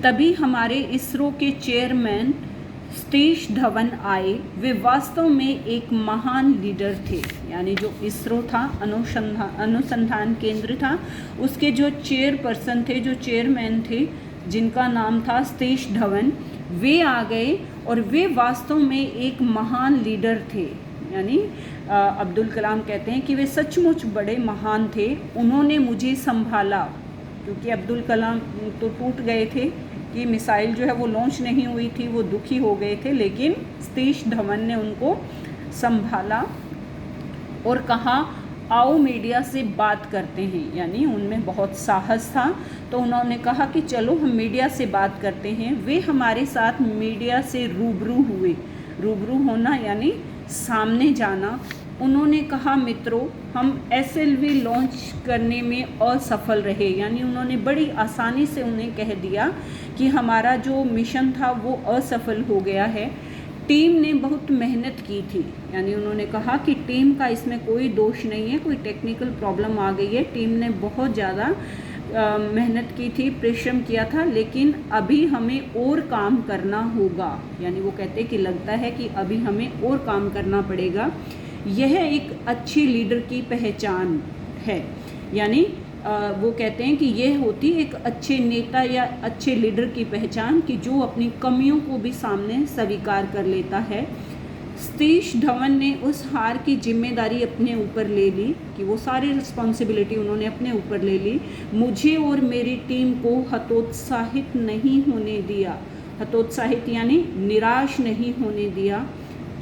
तभी हमारे इसरो के चेयरमैन सतीश धवन आए। वे वास्तव में एक महान लीडर थे। यानी जो इसरो था, अनुसंधान केंद्र था, उसके जो चेयरपर्सन थे, जो चेयरमैन थे, जिनका नाम था सतीश धवन, वे आ गए और वे वास्तव में एक महान लीडर थे। यानी अब्दुल कलाम कहते हैं कि वे सचमुच बड़े महान थे। उन्होंने मुझे संभाला, क्योंकि अब्दुल कलाम तो टूट गए थे कि मिसाइल जो है वो लॉन्च नहीं हुई थी, वो दुखी हो गए थे, लेकिन सतीश धवन ने उनको संभाला और कहा आओ मीडिया से बात करते हैं। यानी उनमें बहुत साहस था, तो उन्होंने कहा कि चलो हम मीडिया से बात करते हैं। वे हमारे साथ मीडिया से रूबरू हुए। रूबरू होना यानी सामने जाना। उन्होंने कहा मित्रों, हम SLV लॉन्च करने में असफल रहे। यानी उन्होंने बड़ी आसानी से उन्हें कह दिया कि हमारा जो मिशन था वो असफल हो गया है। टीम ने बहुत मेहनत की थी। यानी उन्होंने कहा कि टीम का इसमें कोई दोष नहीं है, कोई टेक्निकल प्रॉब्लम आ गई है, टीम ने बहुत ज़्यादा मेहनत की थी, परिश्रम किया था, लेकिन अभी हमें और काम करना होगा। यानी वो कहते कि लगता है कि अभी हमें और काम करना पड़ेगा। यह एक अच्छे लीडर की पहचान है। यानी वो कहते हैं कि यह होती एक अच्छे नेता या अच्छे लीडर की पहचान कि जो अपनी कमियों को भी सामने स्वीकार कर लेता है। सतीश धवन ने उस हार की जिम्मेदारी अपने ऊपर ले ली कि वो सारी रिस्पॉन्सिबिलिटी उन्होंने अपने ऊपर ले ली। मुझे और मेरी टीम को हतोत्साहित नहीं होने दिया। हतोत्साहित यानी निराश नहीं होने दिया।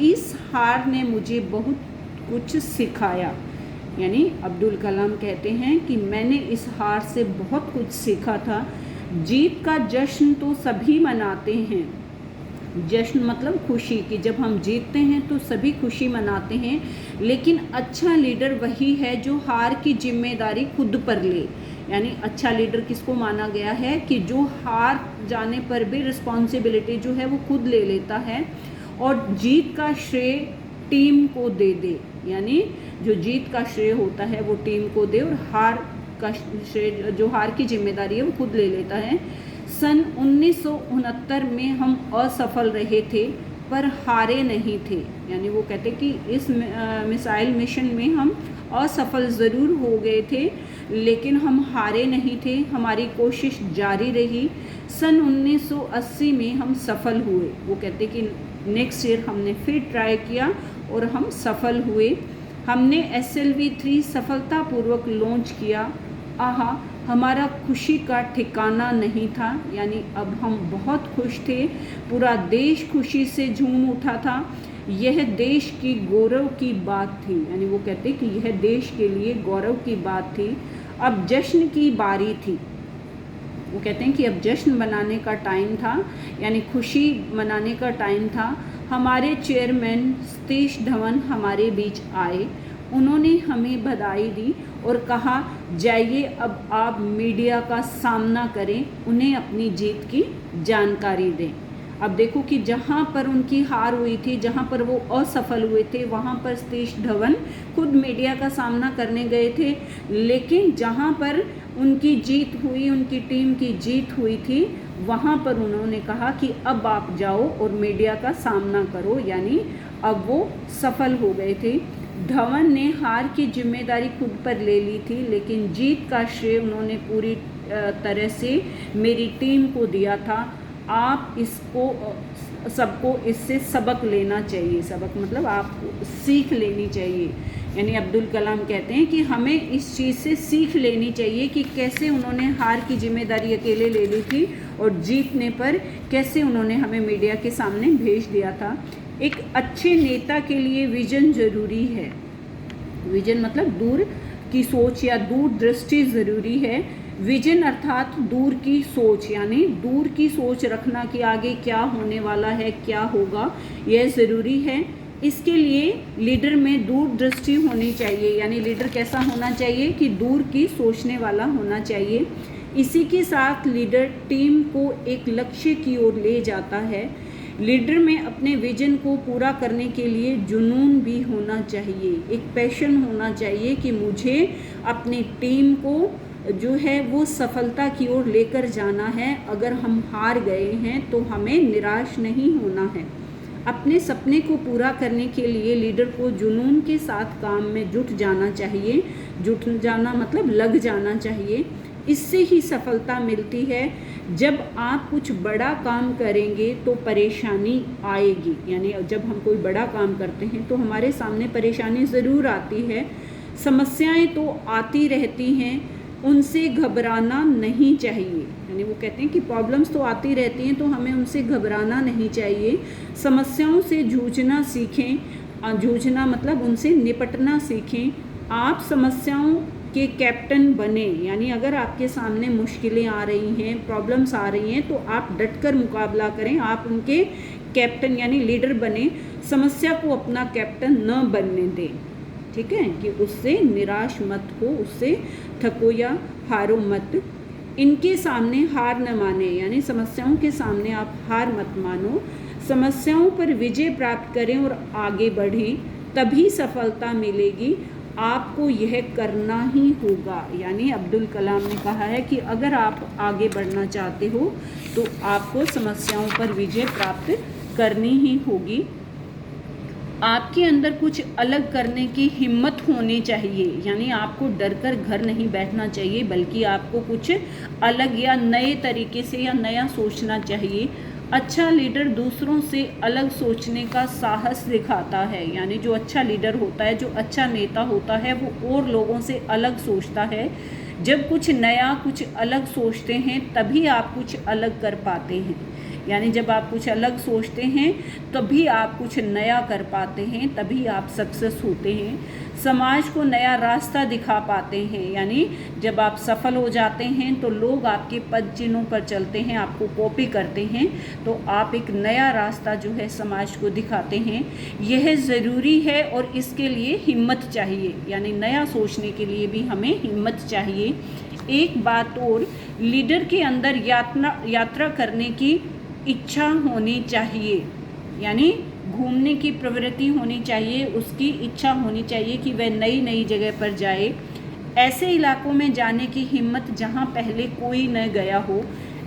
इस हार ने मुझे बहुत कुछ सिखाया। यानी अब्दुल कलाम कहते हैं कि मैंने इस हार से बहुत कुछ सीखा था। जीत का जश्न तो सभी मनाते हैं। जश्न मतलब खुशी की, जब हम जीतते हैं तो सभी खुशी मनाते हैं, लेकिन अच्छा लीडर वही है जो हार की जिम्मेदारी खुद पर ले। यानी अच्छा लीडर किसको माना गया है कि जो हार जाने पर भी रिस्पॉन्सिबिलिटी जो है वो खुद ले लेता है और जीत का श्रेय टीम को दे दे। यानी जो जीत का श्रेय होता है वो टीम को दे और हार का श्रेय, जो हार की जिम्मेदारी है वो खुद ले लेता है। सन 1969 में हम असफल रहे थे पर हारे नहीं थे। यानी वो कहते कि इस मिसाइल मिशन में हम असफल ज़रूर हो गए थे, लेकिन हम हारे नहीं थे, हमारी कोशिश जारी रही। सन 1980 में हम सफल हुए। वो कहते कि नेक्स्ट ईयर हमने फिर ट्राई किया और हम सफल हुए। हमने SLV-3 सफलतापूर्वक लॉन्च किया। आहा, हमारा खुशी का ठिकाना नहीं था। यानी अब हम बहुत खुश थे, पूरा देश खुशी से झूम उठा था। यह देश की गौरव की बात थी। यानी वो कहते कि यह देश के लिए गौरव की बात थी। अब जश्न की बारी थी। वो कहते हैं कि अब जश्न मनाने का टाइम था, यानी खुशी मनाने का टाइम था। हमारे चेयरमैन सतीश धवन हमारे बीच आए। उन्होंने हमें बधाई दी और कहा जाइए अब आप मीडिया का सामना करें, उन्हें अपनी जीत की जानकारी दें। अब देखो कि जहाँ पर उनकी हार हुई थी, जहाँ पर वो असफल हुए थे, वहाँ पर सतीश धवन खुद मीडिया का सामना करने गए थे, लेकिन जहाँ पर उनकी जीत हुई, उनकी टीम की जीत हुई थी, वहाँ पर उन्होंने कहा कि अब आप जाओ और मीडिया का सामना करो। यानी अब वो सफल हो गए थे। धवन ने हार की जिम्मेदारी खुद पर ले ली थी, लेकिन जीत का श्रेय उन्होंने पूरी तरह से मेरी टीम को दिया था। आप सबको इससे सबक लेना चाहिए। सबक मतलब आपको सीख लेनी चाहिए। यानी अब्दुल कलाम कहते हैं कि हमें इस चीज़ से सीख लेनी चाहिए कि कैसे उन्होंने हार की जिम्मेदारी अकेले ले ली थी और जीतने पर कैसे उन्होंने हमें मीडिया के सामने भेज दिया था। एक अच्छे नेता के लिए विजन ज़रूरी है। विजन मतलब दूर की सोच या दूरदृष्टि ज़रूरी है। विजन अर्थात दूर की सोच, यानी दूर की सोच रखना कि आगे क्या होने वाला है, क्या होगा, यह ज़रूरी है। इसके लिए लीडर में दूरदृष्टि होनी चाहिए। यानी लीडर कैसा होना चाहिए कि दूर की सोचने वाला होना चाहिए। इसी के साथ लीडर टीम को एक लक्ष्य की ओर ले जाता है। लीडर में अपने विजन को पूरा करने के लिए जुनून भी होना चाहिए, एक पैशन होना चाहिए कि मुझे अपनी टीम को जो है वो सफलता की ओर लेकर जाना है। अगर हम हार गए हैं तो हमें निराश नहीं होना है। अपने सपने को पूरा करने के लिए लीडर को जुनून के साथ काम में जुट जाना चाहिए। जुट जाना मतलब लग जाना चाहिए। इससे ही सफलता मिलती है। जब आप कुछ बड़ा काम करेंगे तो परेशानी आएगी, यानी जब हम कोई बड़ा काम करते हैं तो हमारे सामने परेशानी ज़रूर आती है। समस्याएं तो आती रहती हैं, उनसे घबराना नहीं चाहिए। यानी वो कहते हैं कि प्रॉब्लम्स तो आती रहती हैं तो हमें उनसे घबराना नहीं चाहिए। समस्याओं से जूझना सीखें। जूझना मतलब उनसे निपटना सीखें। आप समस्याओं के कैप्टन बने, यानी अगर आपके सामने मुश्किलें आ रही हैं, प्रॉब्लम्स आ रही हैं तो आप डटकर मुकाबला करें। आप उनके कैप्टन यानी लीडर बने। समस्या को अपना कैप्टन न बनने दें। ठीक है, कि उससे निराश मत हो, उससे थको या हारो मत। इनके सामने हार न माने, यानी समस्याओं के सामने आप हार मत मानो। समस्याओं पर विजय प्राप्त करें और आगे बढ़ें, तभी सफलता मिलेगी। आपको यह करना ही होगा। यानी अब्दुल कलाम ने कहा है कि अगर आप आगे बढ़ना चाहते हो तो आपको समस्याओं पर विजय प्राप्त करनी ही होगी। आपके अंदर कुछ अलग करने की हिम्मत होनी चाहिए, यानी आपको डर कर घर नहीं बैठना चाहिए, बल्कि आपको कुछ अलग या नए तरीके से या नया सोचना चाहिए। अच्छा लीडर दूसरों से अलग सोचने का साहस दिखाता है। यानी जो अच्छा लीडर होता है, जो अच्छा नेता होता है, वो और लोगों से अलग सोचता है। जब कुछ नया कुछ अलग सोचते हैं तभी आप कुछ अलग कर पाते हैं। यानी जब आप कुछ अलग सोचते हैं तभी आप कुछ नया कर पाते हैं, तभी आप सक्सेस होते हैं। समाज को नया रास्ता दिखा पाते हैं। यानी जब आप सफल हो जाते हैं तो लोग आपके पद चिन्हों पर चलते हैं, आपको कॉपी करते हैं, तो आप एक नया रास्ता जो है समाज को दिखाते हैं। यह ज़रूरी है और इसके लिए हिम्मत चाहिए। यानी नया सोचने के लिए भी हमें हिम्मत चाहिए। एक बात और, लीडर के अंदर यात्रा करने की इच्छा होनी चाहिए। यानी घूमने की प्रवृत्ति होनी चाहिए, उसकी इच्छा होनी चाहिए कि वह नई नई जगह पर जाए। ऐसे इलाकों में जाने की हिम्मत जहां पहले कोई न गया हो।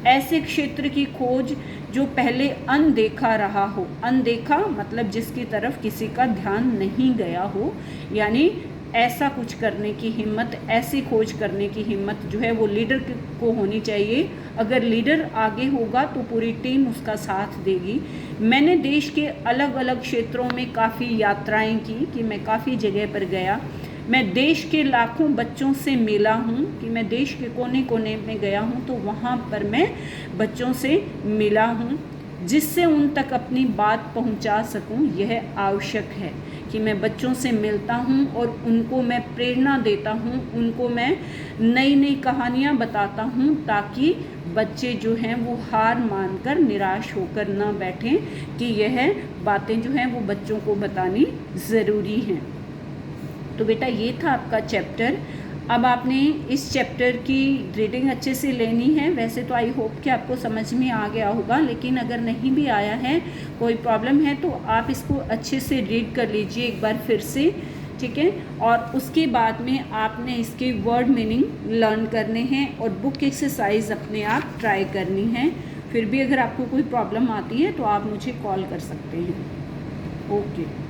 ऐसे क्षेत्र की खोज जो पहले अनदेखा रहा हो। अनदेखा मतलब जिसकी तरफ किसी का ध्यान नहीं गया हो। यानी ऐसा कुछ करने की हिम्मत, ऐसी खोज करने की हिम्मत जो है वो लीडर को होनी चाहिए। अगर लीडर आगे होगा तो पूरी टीम उसका साथ देगी। मैंने देश के अलग अलग क्षेत्रों में काफ़ी यात्राएं की, कि मैं काफ़ी जगह पर गया। मैं देश के लाखों बच्चों से मिला हूँ, कि मैं देश के कोने कोने में गया हूँ तो वहाँ पर मैं बच्चों से मिला हूँ, जिससे उन तक अपनी बात पहुँचा सकूँ। यह आवश्यक है कि मैं बच्चों से मिलता हूँ और उनको मैं प्रेरणा देता हूँ, उनको मैं नई नई कहानियाँ बताता हूँ, ताकि बच्चे जो हैं वो हार मानकर निराश होकर ना बैठें, कि यह बातें जो हैं वो बच्चों को बतानी ज़रूरी हैं। तो बेटा ये था आपका चैप्टर। अब आपने इस चैप्टर की रीडिंग अच्छे से लेनी है। वैसे तो आई होप कि आपको समझ में आ गया होगा, लेकिन अगर नहीं भी आया है, कोई प्रॉब्लम है, तो आप इसको अच्छे से रीड कर लीजिए एक बार फिर से। ठीक है, और उसके बाद में आपने इसके वर्ड मीनिंग लर्न करने हैं और बुक एक्सरसाइज अपने आप ट्राई करनी है। फिर भी अगर आपको कोई प्रॉब्लम आती है तो आप मुझे कॉल कर सकते हैं। ओके।